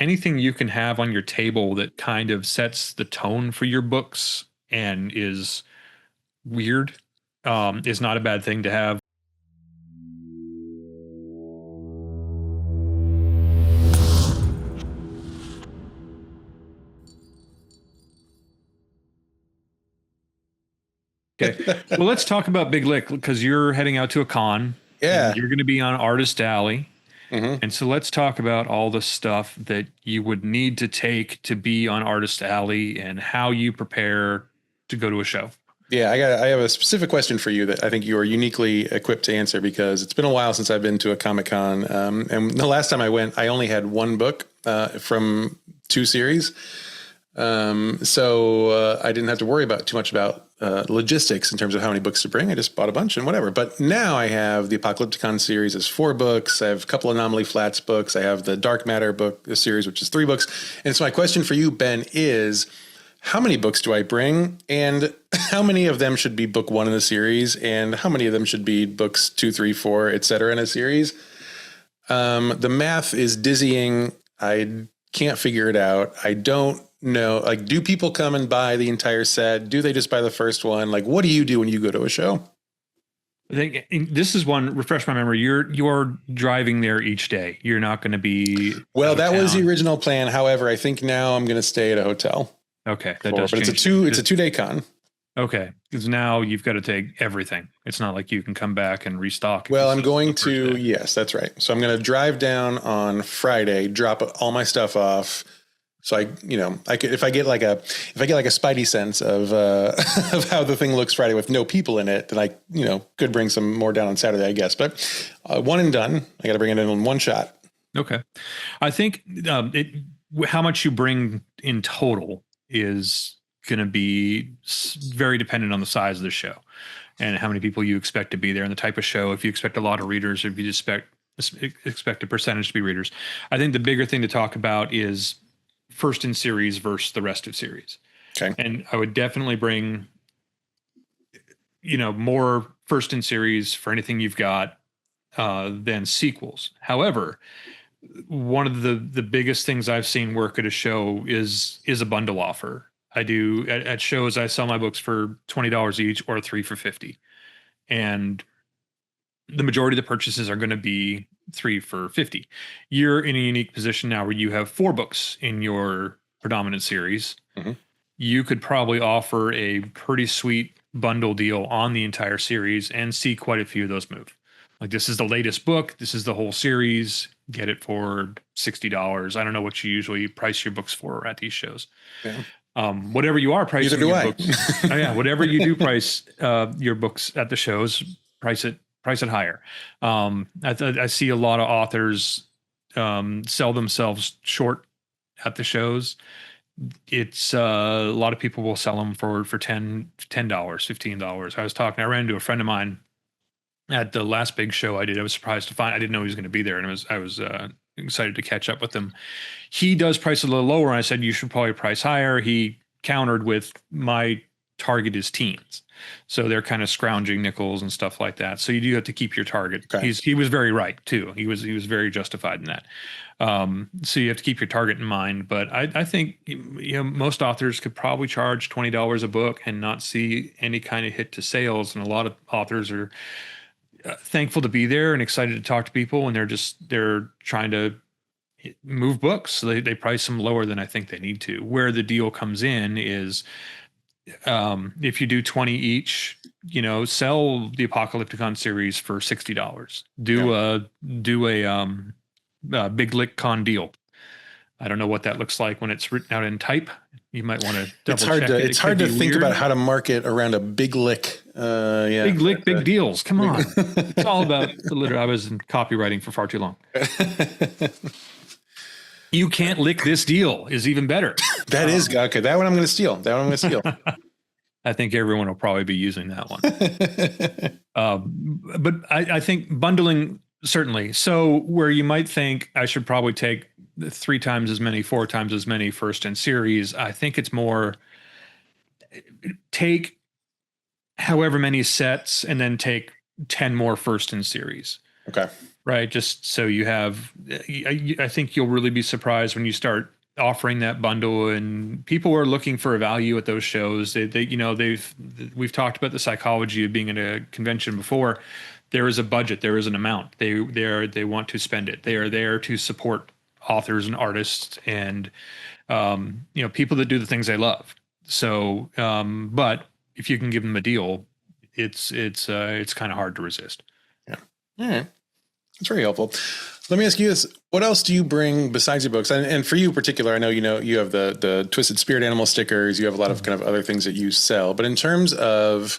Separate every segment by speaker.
Speaker 1: anything you can have on your table that kind of sets the tone for your books and is weird, is not a bad thing to have. Okay. Well, let's talk about Big Lick because you're heading out to a con.
Speaker 2: Yeah.
Speaker 1: And you're going to be on Artist Alley.
Speaker 2: Mm-hmm.
Speaker 1: And so let's talk about all the stuff that you would need to take to be on Artist Alley and how you prepare to go to a show.
Speaker 2: Yeah, I have a specific question for you that I think you are uniquely equipped to answer because it's been a while since I've been to a Comic-Con. And the last time I went, I only had one book from 2 series. So I didn't have to worry about too much about logistics in terms of how many books to bring. I just bought a bunch and whatever. But now I have the Apocalypticon series as 4 books. I have a couple Anomaly Flats books. I have the Dark Matter book series, which is 3 books. And so my question for you, Ben, is how many books do I bring, and how many of them should be book 1 in a series, and how many of them should be books 2, 3, 4, et cetera, in a series? The math is dizzying. I can't figure it out. I don't know. Like, do people come and buy the entire set? Do they just buy the first one? Like, what do you do when you go to a show?
Speaker 1: I think this is one, refresh my memory. You're driving there each day. You're not going to be.
Speaker 2: Well, that was the original plan. However, I think now I'm going to stay at a hotel.
Speaker 1: Okay,
Speaker 2: that does. But it's a 2-day con.
Speaker 1: Okay, because now you've got to take everything. It's not like you can come back and restock.
Speaker 2: Well, I'm going to. Yes, that's right. So I'm going to drive down on Friday, drop all my stuff off. So I could, if I get like a spidey sense of of how the thing looks Friday with no people in it, then I could bring some more down on Saturday, I guess. But one and done. I got to bring it in one shot.
Speaker 1: Okay, I think how much you bring in total is going to be very dependent on the size of the show and how many people you expect to be there and the type of show. If you expect a lot of readers, or if you expect a percentage to be readers. I think the bigger thing to talk about is first in series versus the rest of series.
Speaker 2: Okay.
Speaker 1: And I would definitely bring, more first in series for anything you've got than sequels. However, one of the biggest things I've seen work at a show is a bundle offer. I do at shows. I sell my books for $20 each or 3 for $50. And the majority of the purchases are going to be 3 for $50. You're in a unique position now where you have 4 books in your predominant series.
Speaker 2: Mm-hmm.
Speaker 1: You could probably offer a pretty sweet bundle deal on the entire series and see quite a few of those move. Like, this is the latest book. This is the whole series. Get it for $60. I don't know what you usually price your books for at these shows.
Speaker 2: Yeah.
Speaker 1: Whatever you are pricing your
Speaker 2: I.
Speaker 1: books. Oh, yeah, whatever you do price your books at the shows, price it higher. I see a lot of authors sell themselves short at the shows. It's a lot of people will sell them for $10, $15. I ran into a friend of mine at the last big show I did. I was surprised to find, I didn't know he was going to be there, and I was excited to catch up with him. He does price a little lower, and I said, you should probably price higher. He countered with, my target is teens. So they're kind of scrounging nickels and stuff like that. So you do have to keep your target.
Speaker 2: Okay.
Speaker 1: He was very right too. He was very justified in that. So you have to keep your target in mind. But I think most authors could probably charge $20 a book and not see any kind of hit to sales. And a lot of authors are thankful to be there and excited to talk to people, and they're trying to move books. So they price them lower than I think they need to. Where the deal comes in is, if you do 20 each, sell the Apocalypticon series for $60. Do a Big Lick Con deal. I don't know what that looks like when it's written out in type. You might want to double check it.
Speaker 2: It's hard to think about how to market around a Big Lick.
Speaker 1: Big Lick, big deals. Come on. It's all about the literary. I was in copywriting for far too long. You can't lick this deal is even better.
Speaker 2: That is okay. That one I'm going to steal.
Speaker 1: I think everyone will probably be using that one. But I think bundling, certainly. So where you might think I should probably take 3 times as many, 4 times as many first in series, I think it's more take however many sets and then take 10 more first in series.
Speaker 2: Okay.
Speaker 1: Right. Just so you have, I think you'll really be surprised when you start offering that bundle, and people are looking for a value at those shows. We've talked about the psychology of being at a convention before. There is a budget, there is an amount. They want to spend it. They are there to support authors and artists and, people that do the things they love. So, but if you can give them a deal, it's kind of hard to resist.
Speaker 2: Yeah. All right. That's very helpful. Let me ask you this. What else do you bring besides your books? And for you in particular, I know, you have the Twisted Spirit Animal stickers. You have a lot of kind of other things that you sell. But in terms of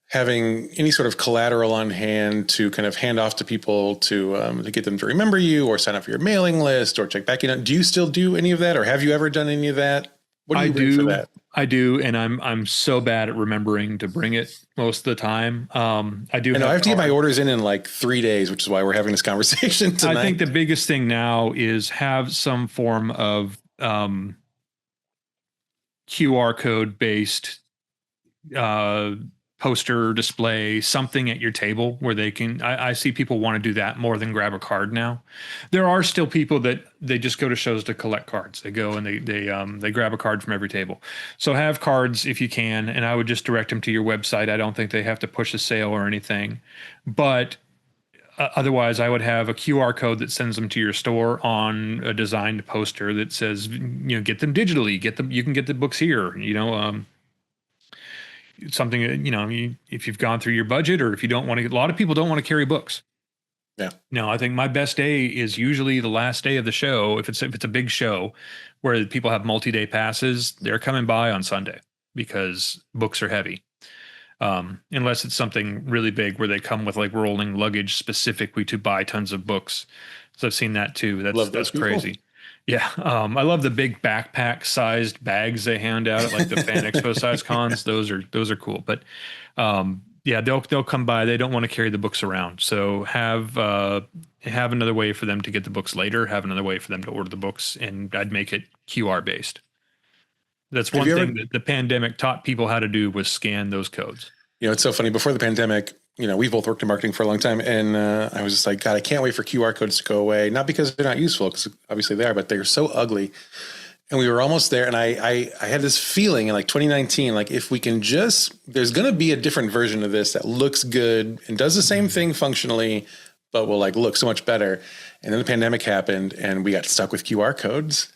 Speaker 2: having any sort of collateral on hand to kind of hand off to people to get them to remember you or sign up for your mailing list or check back in, do you still do any of that? Or have you ever done any of that? What do you bring for that?
Speaker 1: I do, and I'm so bad at remembering to bring it most of the time. I do.
Speaker 2: I have to get my orders in like 3 days, which is why we're having this conversation tonight.
Speaker 1: I think the biggest thing now is have some form of QR code based poster display, something at your table where they can. I see people want to do that more than grab a card now. There are still people that they just go to shows to collect cards. They go and they grab a card from every table. So have cards if you can, and I would just direct them to your website. I don't think they have to push a sale or anything, but otherwise I would have a QR code that sends them to your store on a designed poster that says, get them digitally, you can get the books here, something, if you've gone through your budget, or if you don't want to, a lot of people don't want to carry books.
Speaker 2: Yeah.
Speaker 1: No, I think my best day is usually the last day of the show. If it's a big show where people have multi-day passes, they're coming by on Sunday because books are heavy. Unless it's something really big where they come with like rolling luggage specifically to buy tons of books. So I've seen that too. That's crazy. Yeah. I love the big backpack sized bags they hand out at like the Fan Expo size cons. Those are cool. But yeah, they'll come by. They don't want to carry the books around. So have another way for them to get the books later, have another way for them to order the books, and I'd make it QR based. That's one thing that the pandemic taught people how to do, was scan those codes.
Speaker 2: It's so funny. Before the pandemic, we both worked in marketing for a long time, and I was just like, God, I can't wait for QR codes to go away. Not because they're not useful, because obviously they are, but they're so ugly. And we were almost there. And I had this feeling in like 2019, like if we can there's going to be a different version of this that looks good and does the same thing functionally, but will like look so much better. And then the pandemic happened and we got stuck with QR codes,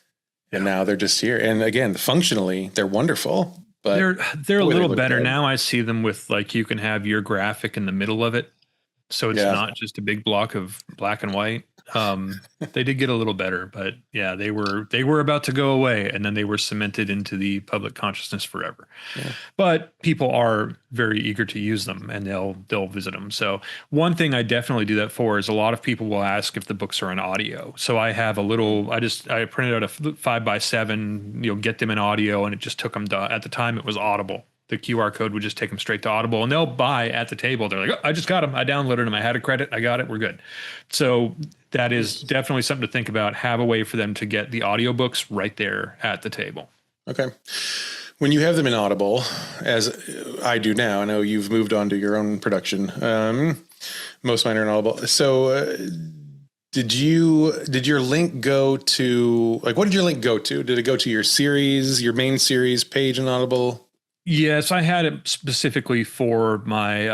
Speaker 2: and now they're just here. And again, functionally, they're wonderful. But
Speaker 1: they're a little better now. I see them with like, you can have your graphic in the middle of it, so it's not just a big block of black and white. They did get a little better, but yeah, they were about to go away, and then they were cemented into the public consciousness forever. Yeah. But people are very eager to use them, and they'll visit them. So one thing I definitely do that for is a lot of people will ask if the books are in audio. So I have I printed out a 5x7, get them in audio, and it just took them at the time it was Audible. The QR code would just take them straight to Audible, and they'll buy at the table. They're like, oh, I just got them. I downloaded them. I had a credit. I got it. We're good. So that is definitely something to think about. Have a way for them to get the audiobooks right there at the table.
Speaker 2: Okay. When you have them in Audible, as I do now, I know you've moved on to your own production. Most of mine are in Audible. So did your link go to, like, what did your link go to? Did it go to your main series page in Audible?
Speaker 1: Yes, I had it specifically for my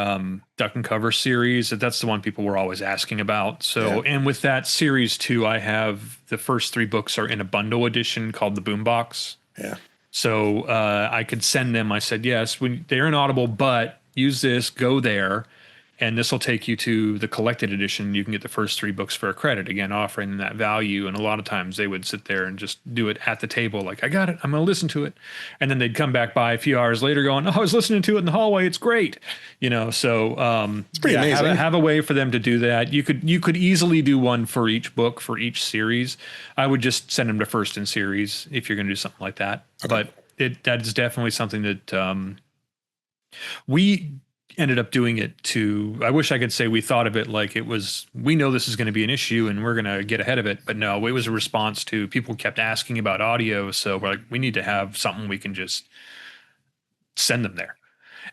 Speaker 1: Duck and Cover series. That's the one people were always asking about. So, And with that series too, I have the first 3 books are in a bundle edition called the Boombox.
Speaker 2: Yeah.
Speaker 1: So I could send them. I said, yes, they're in Audible, but use this, go there, and this will take you to the collected edition. You can get the first 3 books for a credit, again, offering them that value. And a lot of times they would sit there and just do it at the table. Like, I got it. I'm going to listen to it. And then they'd come back by a few hours later going, oh, I was listening to it in the hallway. It's great. So
Speaker 2: it's pretty amazing.
Speaker 1: Have a way for them to do that. You could easily do one for each book, for each series. I would just send them to first in series if you're going to do something like that. Okay. But that is definitely something that we ended up doing it I wish I could say we thought of it like it was, we know this is going to be an issue and we're going to get ahead of it. But no, it was a response to people kept asking about audio. So we're like, we need to have something we can just send them there.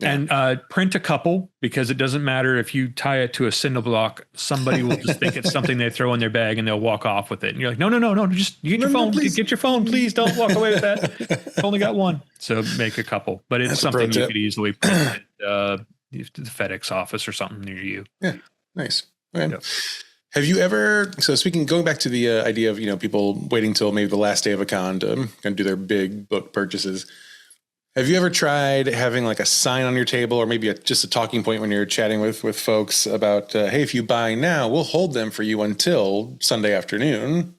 Speaker 2: Yeah.
Speaker 1: And print a couple, because it doesn't matter if you tie it to a cinder block. Somebody will just think it's something they throw in their bag and they'll walk off with it. And you're like, no, no, no, no, just you get
Speaker 2: No,
Speaker 1: your
Speaker 2: no,
Speaker 1: phone.
Speaker 2: please.
Speaker 1: Get your phone, please. Don't walk away with that. I've only got one. So make a couple. But it's
Speaker 2: That's a pro
Speaker 1: something you
Speaker 2: tip.
Speaker 1: could easily print at the FedEx office or something near you.
Speaker 2: Yeah. Nice. Okay.
Speaker 1: Yep.
Speaker 2: Have you ever, so speaking, going back to the idea of, people waiting till maybe the last day of a con to kind of do their big book purchases. Have you ever tried having like a sign on your table, or maybe just a talking point when you're chatting with folks about, hey, if you buy now, we'll hold them for you until Sunday afternoon?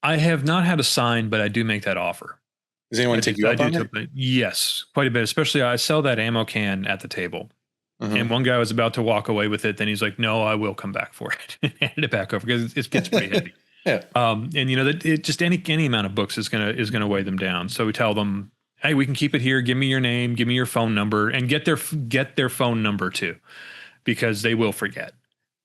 Speaker 1: I have not had a sign, but I do make that offer.
Speaker 2: Does anyone take you up on it?
Speaker 1: Yes, quite a bit. Especially I sell that ammo can at the table.
Speaker 2: Mm-hmm.
Speaker 1: And one guy was about to walk away with it. Then he's like, no, I will come back for it. And handed it back over because it gets pretty heavy.
Speaker 2: Yeah.
Speaker 1: And that it just any amount of books is gonna weigh them down. So we tell them, hey, we can keep it here. Give me your name, give me your phone number, and get their phone number too, because they will forget.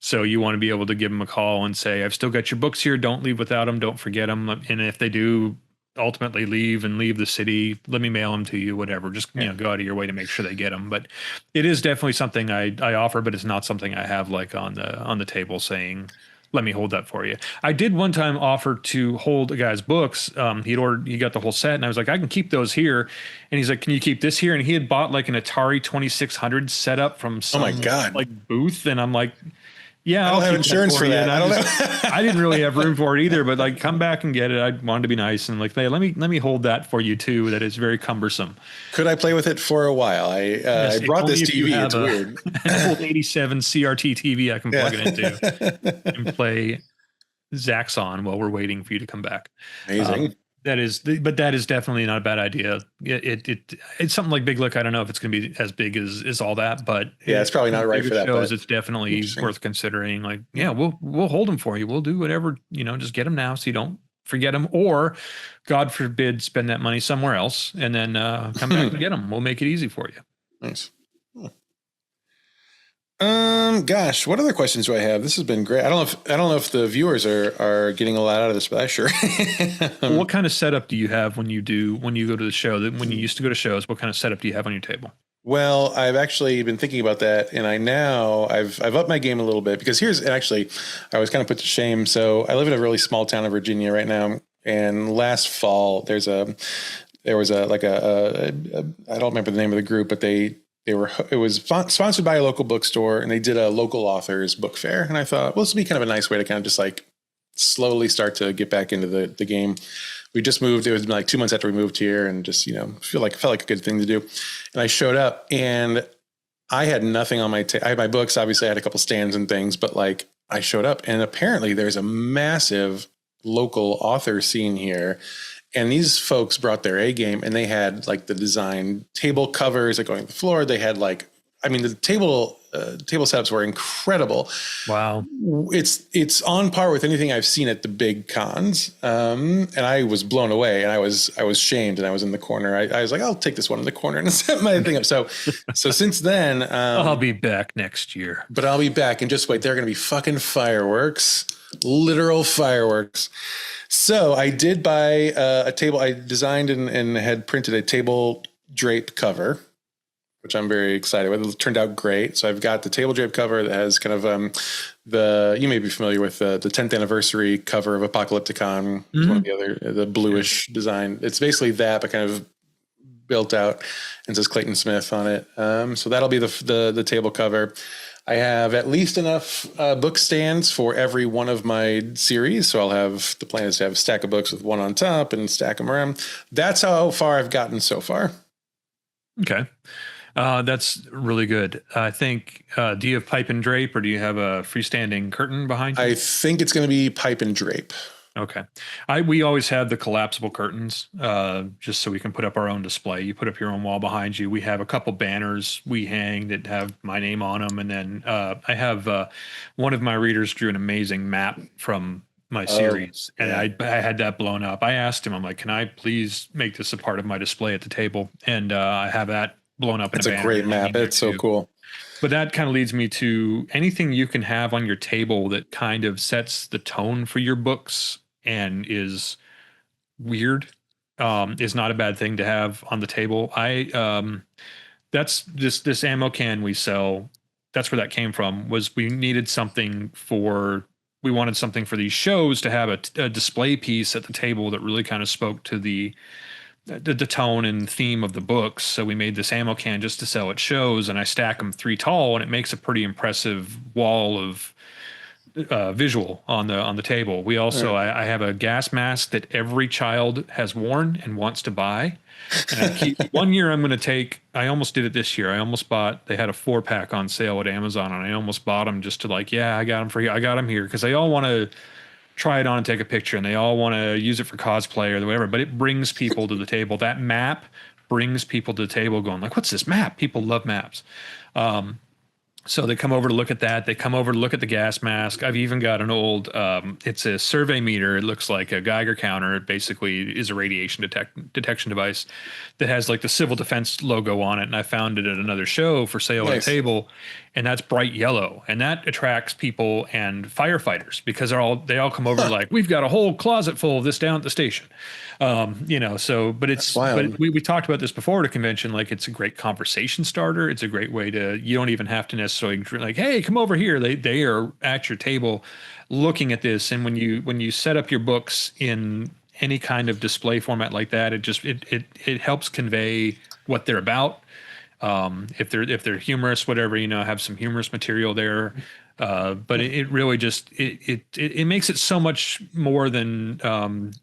Speaker 1: So you want to be able to give them a call and say, I've still got your books here. Don't leave without them. Don't forget them. And if they do ultimately leave the city, let me mail them to you, whatever. Just go out of your way to make sure they get them. But it is definitely something I offer, but it's not something I have like on the table saying, let me hold that for you. I did one time offer to hold a guy's books. He got the whole set, and I was like, I can keep those here. And he's like, can you keep this here? And he had bought like an Atari 2600 setup from some like booth, and I'm like, yeah,
Speaker 2: I don't have insurance for that.
Speaker 1: I didn't really have room for it either, but like, come back and get it. I wanted to be nice and like, hey, let me hold that for you too. That is very cumbersome.
Speaker 2: Could I play with it for a while? I brought this TV. It's weird.
Speaker 1: An old 87 CRT TV I can plug it into and play Zaxxon while we're waiting for you to come back.
Speaker 2: Amazing.
Speaker 1: That is definitely not a bad idea. It's something like Big Lick. I don't know if it's going to be as big as all that, but
Speaker 2: yeah, it's probably not right for that.
Speaker 1: Shows, it's definitely worth considering. Like, yeah, we'll hold them for you. We'll do whatever, just get them now so you don't forget them, or God forbid, spend that money somewhere else and then come back and get them. We'll make it easy for you.
Speaker 2: Nice. Gosh, what other questions do I have? This has been great. I don't know if the viewers are getting a lot out of this, but I sure.
Speaker 1: Well, what kind of setup do you have when you go to the show? When you used to go to shows, what kind of setup do you have on your table?
Speaker 2: Well, I've actually been thinking about that, and I've upped my game a little bit, because I was kind of put to shame. So I live in a really small town of Virginia right now, and last fall there was a I don't remember the name of the group, but it was sponsored by a local bookstore, and they did a local authors book fair. And I thought, well, this would be kind of a nice way to kind of just like slowly start to get back into the game. We just moved. It was like 2 months after we moved here, and just, felt like a good thing to do. And I showed up, and I had nothing on I had my books. Obviously I had a couple stands and things, but like I showed up, and apparently there's a massive local author scene here. And these folks brought their A game, and they had like the design table covers that going to the floor. They had the table setups were incredible.
Speaker 1: Wow.
Speaker 2: It's on par with anything I've seen at the big cons. And I was blown away, and I was shamed, and I was in the corner. I was like, I'll take this one in the corner and set my thing up. So since then,
Speaker 1: I'll be back next year,
Speaker 2: but I'll be back, and just wait. They're going to be fucking fireworks, literal fireworks. So I did buy a table. I designed and had printed a table drape cover, which I'm very excited with. It turned out great. So I've got the table drape cover that has kind of you may be familiar with the 10th anniversary cover of Apocalypticon. Mm-hmm. One of the bluish design. It's basically that, but kind of built out, and says Clayton Smith on it. So that'll be the table cover. I have at least enough book stands for every one of my series. So the plan is to have a stack of books with one on top and stack them around. That's how far I've gotten so far.
Speaker 1: Okay. That's really good. I think, do you have pipe and drape, or do you have a freestanding curtain behind you?
Speaker 2: I think it's going to be pipe and drape.
Speaker 1: Okay. We always have the collapsible curtains, just so we can put up our own display. You put up your own wall behind you. We have a couple banners we hang that have my name on them. And then I have one of my readers drew an amazing map from my series, and I had that blown up. I asked him, I'm like, can I please make this a part of my display at the table? And I have that blown up.
Speaker 2: It's a great map. It's so cool.
Speaker 1: But that kind of leads me to anything you can have on your table that kind of sets the tone for your books and is weird, is not a bad thing to have on the table. that's this ammo can we sell. That's where that came from. Was we needed something for we wanted something for these shows to have a display piece at the table that really kind of spoke to the tone and theme of the books. So we made this ammo can just to sell at shows, and I stack them 3 tall, and it makes a pretty impressive wall of visual on the table. We also I have a gas mask that every child has worn and wants to buy. And I keep, one year I'm going to take. I almost did it this year. I almost bought. They had a 4-pack on sale at Amazon, and I almost bought them just to like, yeah, I got them for you. I got them here because they all want to try it on and take a picture, and they all want to use it for cosplay or whatever. But it brings people to the table. That map brings people to the table, going like, "What's this map?" People love maps. So they come over to look at that. They come over to look at the gas mask. I've even got an old, it's a survey meter. It looks like a Geiger counter. It basically is a radiation detection device that has like the civil defense logo on it. And I found it at another show for sale at a table. And that's bright yellow. And that attracts people and firefighters because they all come over like, we've got a whole closet full of this down at the station. But we talked about this before at a convention. Like, it's a great conversation starter. It's a great way you don't even have to necessarily like, hey, come over here. They are at your table looking at this. And when you set up your books in any kind of display format like that, it helps convey what they're about. If they're humorous, whatever, have some humorous material there. But it really just it makes it so much more than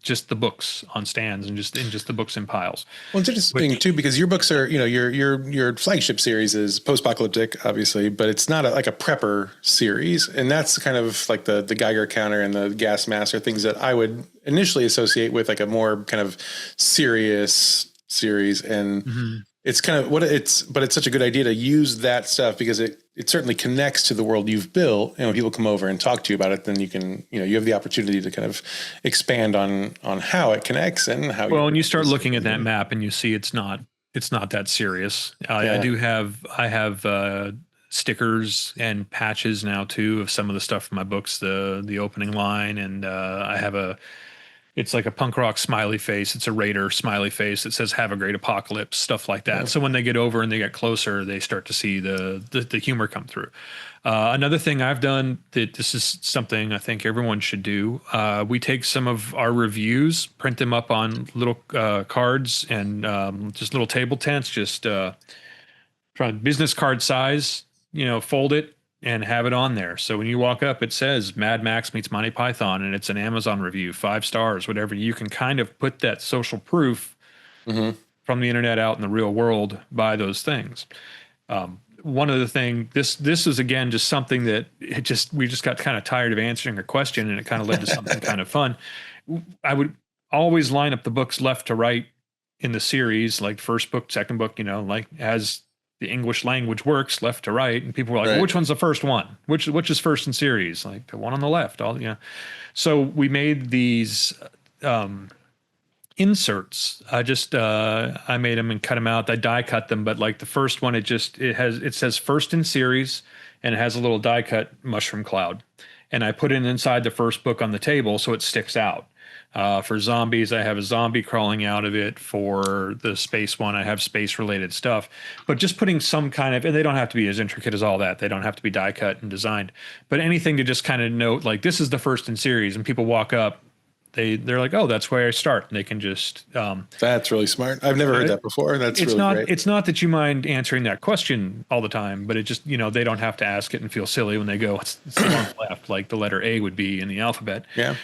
Speaker 1: just the books on stands and just the books in piles.
Speaker 2: Well, it's interesting too because your books are your flagship series is post-apocalyptic, obviously, but it's not like a prepper series, and that's kind of like the Geiger counter and the gas mask are things that I would initially associate with like a more kind of serious series and. It's kind of but it's such a good idea to use that stuff because it certainly connects to the world you've built. And when people come over and talk to you about it, then you can, you have the opportunity to kind of expand on how it connects and how.
Speaker 1: Well, and you start looking at that map and you see it's not that serious. I have stickers and patches now too of some of the stuff from my books, the opening line. And I have it's like a punk rock smiley face. It's a Raider smiley face that says "Have a great apocalypse," stuff like that. Yeah. So when they get over and they get closer, they start to see the humor come through. Another thing I've done that this is something I think everyone should do. We take some of our reviews, print them up on little cards and just little table tents, just try business card size, fold it and have it on there. So when you walk up, it says Mad Max meets Monty Python, and it's an Amazon review, 5 stars, whatever. You can kind of put that social proof from the internet out in the real world by those things. One of the things, this is again just something that we just got kind of tired of answering a question, and it kind of led to something kind of fun. I would always line up the books left to right in the series, like first book, second book, like as the English language works, left to right, and people were like, well, which one's the first one? Which is first in series? Like the one on the left. So we made these inserts. I made them and cut them out. I die cut them, but like the first one, it says first in series, and it has a little die cut mushroom cloud, and I put it inside the first book on the table so it sticks out. For zombies, I have a zombie crawling out of it. For the space one, I have space related stuff, but just putting some kind of, and they don't have to be as intricate as all that. They don't have to be die cut and designed, but anything to just kind of note, like this is the first in series, and people walk up, they're like, oh, that's where I start. And they can just,
Speaker 2: that's really smart. I've never heard that before. That's really great.
Speaker 1: It's not that you mind answering that question all the time, but it just, they don't have to ask it and feel silly when they go, it's the one left, like the letter A would be in the alphabet.
Speaker 2: Yeah.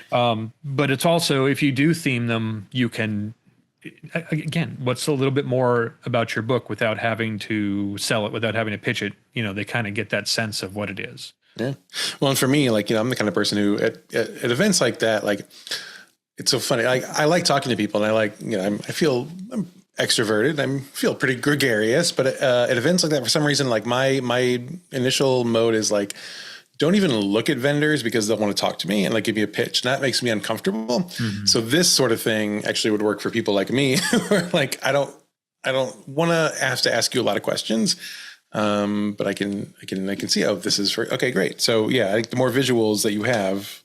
Speaker 1: But it's also, if you do theme them, you can, again, what's a little bit more about your book without having to sell it, without having to pitch it, they kind of get that sense of what it is.
Speaker 2: Yeah. Well, and for me, like, I'm the kind of person who at events like that, like, it's so funny. I like talking to people, and I like, I'm extroverted. I feel pretty gregarious, but at events like that, for some reason, like my initial mode is like, don't even look at vendors because they'll want to talk to me and like give me a pitch. And that makes me uncomfortable. Mm-hmm. So this sort of thing actually would work for people like me who are like, I don't want to have to ask you a lot of questions. But I can see, oh, this is okay, great. So yeah, I think the more visuals that you have,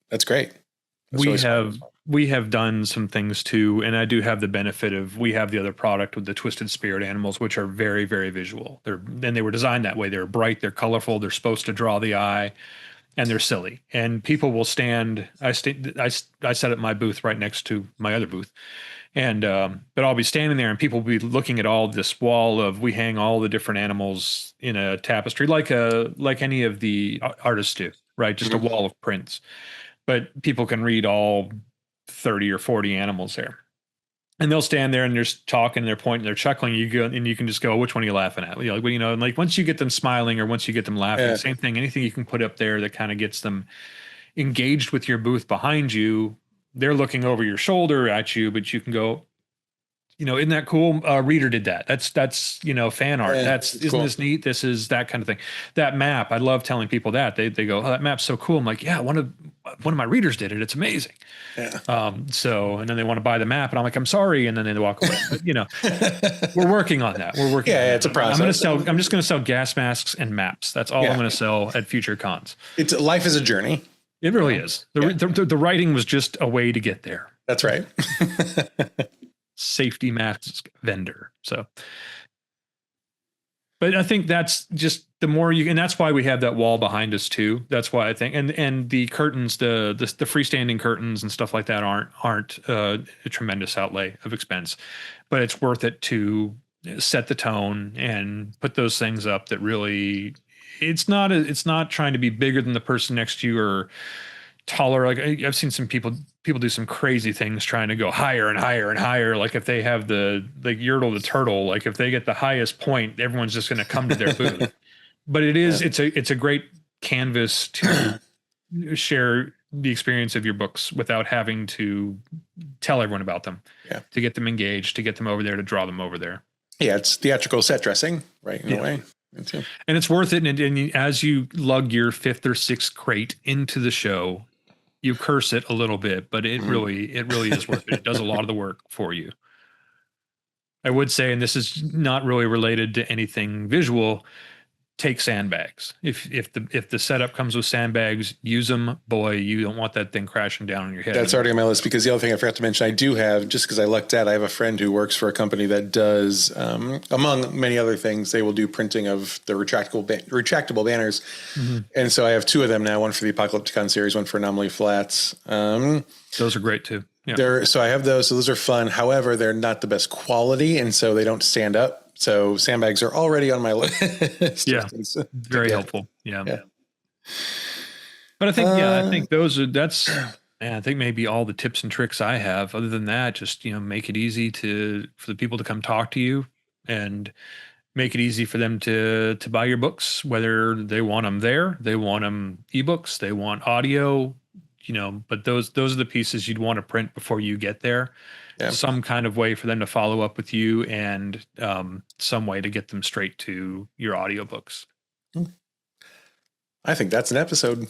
Speaker 2: that's great. That's
Speaker 1: we
Speaker 2: really smart.
Speaker 1: have we have done some things too, and I do have the benefit of we have the other product with the Twisted Spirit animals, which are very, very visual. They were designed that way. They're bright, they're colorful, they're supposed to draw the eye, and they're silly. And people will stand. I set up my booth right next to my other booth, and but I'll be standing there, and people will be looking at all this wall of we hang all the different animals in a tapestry, like any of the artists do, right? Just a wall of prints, but people can read all 30 or 40 animals there. And they'll stand there and they're talking, they're pointing, they're chuckling. You go and you can just go, which one are you laughing at? And like once you get them smiling or once you get them laughing, same thing. Anything you can put up there that kind of gets them engaged with your booth behind you, they're looking over your shoulder at you, but you can go, isn't that cool? Reader did that. That's fan art. Isn't
Speaker 2: cool.
Speaker 1: this neat? This is that kind of thing. That map, I love telling people that. They go, oh, that map's so cool. I'm like, yeah, one of my readers did it. It's amazing.
Speaker 2: Yeah.
Speaker 1: And then they want to buy the map, and I'm like, I'm sorry, and then they walk away. But, we're working on that. We're working.
Speaker 2: Yeah, it's a process.
Speaker 1: I'm just going to sell gas masks and maps. That's all I'm going to sell at future cons.
Speaker 2: Life is a journey.
Speaker 1: It really is. The writing was just a way to get there.
Speaker 2: That's right.
Speaker 1: Safety mask vendor. So, but I think that's just the more and that's why we have that wall behind us too. That's why I think, and the curtains, the freestanding curtains and stuff like that aren't a tremendous outlay of expense, but it's worth it to set the tone and put those things up that really, it's not trying to be bigger than the person next to you or taller. Like I've seen some people do some crazy things trying to go higher and higher and higher. Like if they have the Yertle the turtle, like if they get the highest point, everyone's just going to come to their booth. But it's a great canvas to share the experience of your books without having to tell everyone about them. Yeah. To get them engaged, to get them over there, to draw them over there.
Speaker 2: Yeah, it's theatrical set dressing, right? In a way.
Speaker 1: And it's worth it. And as you lug your 5th or 6th crate into the show, you curse it a little bit, but it really is worth it. It does a lot of the work for you. I would say, and this is not really related to anything visual, take sandbags. If the setup comes with sandbags, use them. Boy, you don't want that thing crashing down on your head.
Speaker 2: That's already on my list, because the other thing I forgot to mention, I do have, just because I lucked out, I have a friend who works for a company that does, among many other things, they will do printing of the retractable banners. Mm-hmm. And so I have 2 of them now, one for the Apocalypticon series, one for Anomaly Flats.
Speaker 1: Those are great too. Yeah.
Speaker 2: So I have those. So those are fun. However, they're not the best quality, and so they don't stand up. So sandbags are already on my list.
Speaker 1: Yeah, very helpful. Yeah. But I think I think maybe all the tips and tricks I have. Other than that, just make it easy for the people to come talk to you, and make it easy for them to buy your books, whether they want them there, they want them ebooks, they want audio. But those are the pieces you'd want to print before you get there. Yeah. Some kind of way for them to follow up with you, and some way to get them straight to your audiobooks.
Speaker 2: I think that's an episode.